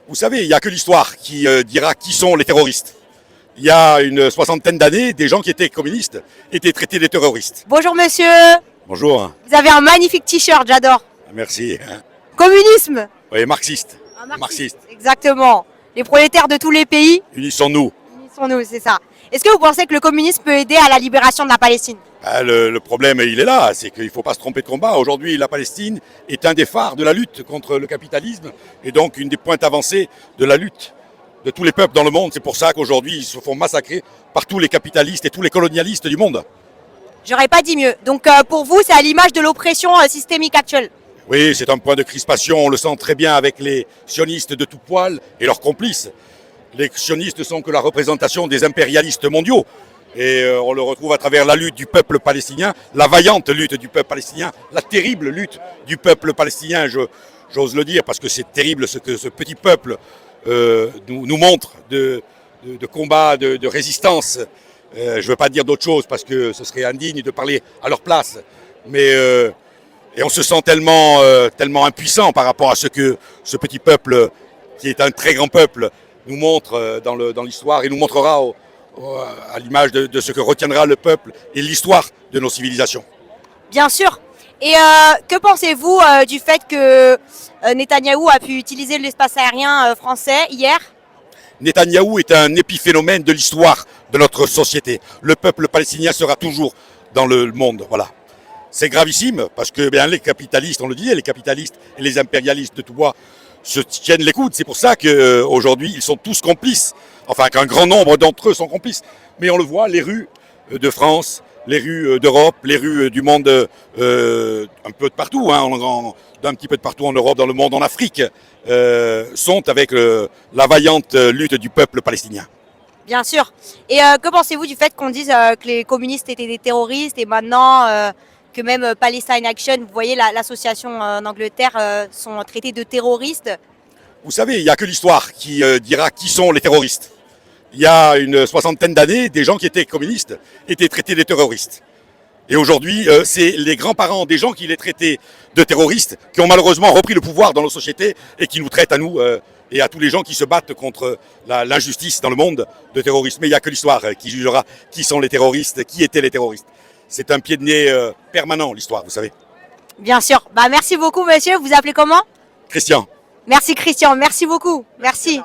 Vous savez, il n'y a que l'histoire qui dira qui sont les terroristes. Il y a une soixantaine d'années, des gens qui étaient communistes étaient traités de terroristes. Bonjour monsieur, Bonjour. vous avez un magnifique t-shirt, j'adore. Merci. Communisme. Oui, marxiste. Un Marxiste. Exactement. Les prolétaires de tous les pays, Unissons-nous. unissons-nous, c'est ça. Est-ce que vous pensez que le communisme peut aider à la libération de la Palestine? Le problème, il est là, c'est qu'il ne faut pas se tromper de combat. Aujourd'hui, la Palestine est un des phares de la lutte contre le capitalisme et donc une des pointes avancées de la lutte de tous les peuples dans le monde. C'est pour ça qu'aujourd'hui, ils se font massacrer par tous les capitalistes et tous les colonialistes du monde. J'aurais pas dit mieux. Donc pour vous, c'est à l'image de l'oppression systémique actuelle. Oui, c'est un point de crispation, on le sent très bien avec les sionistes de tout poil et leurs complices. Les sionistes ne sont que la représentation des impérialistes mondiaux. Et on le retrouve à travers la lutte du peuple palestinien, la vaillante lutte du peuple palestinien, la terrible lutte du peuple palestinien, j'ose le dire, parce que c'est terrible ce que ce petit peuple nous montre de combat, de résistance. Je ne veux pas dire d'autre chose parce que ce serait indigne de parler à leur place. Mais et on se sent tellement impuissant par rapport à ce que ce petit peuple, qui est un très grand peuple, nous montre dans l'histoire et nous montrera à l'image de ce que retiendra le peuple et l'histoire de nos civilisations. Bien sûr. Et que pensez-vous du fait que Netanyahou a pu utiliser l'espace aérien français hier? Netanyahou est un épiphénomène de l'histoire de notre société. Le peuple palestinien sera toujours dans le monde. Voilà. C'est gravissime parce que bien, les capitalistes, on le disait, les capitalistes et les impérialistes de tout bois se tiennent les coudes. C'est pour ça qu'aujourd'hui, ils sont tous complices. Enfin, qu'un grand nombre d'entre eux sont complices. Mais on le voit, les rues de France, les rues d'Europe, les rues du monde un peu de partout, d'un petit peu de partout en Europe, dans le monde, en Afrique, sont avec la vaillante lutte du peuple palestinien. Bien sûr. Et que pensez-vous du fait qu'on dise que les communistes étaient des terroristes et maintenant que même Palestine Action, vous voyez l'association en Angleterre, sont traités de terroristes? Vous savez, il n'y a que l'histoire qui dira qui sont les terroristes. Il y a une soixantaine d'années, des gens qui étaient communistes étaient traités de terroristes. Et aujourd'hui, c'est les grands-parents des gens qui les traitaient de terroristes qui ont malheureusement repris le pouvoir dans nos sociétés et qui nous traitent à nous et à tous les gens qui se battent contre l'injustice dans le monde de terroristes. Mais il n'y a que l'histoire qui jugera qui sont les terroristes, qui étaient les terroristes. C'est un pied de nez permanent, l'histoire, vous savez. Bien sûr. Bah, merci beaucoup, monsieur. Vous vous appelez comment? Christian. Merci, Christian. Merci beaucoup. Merci.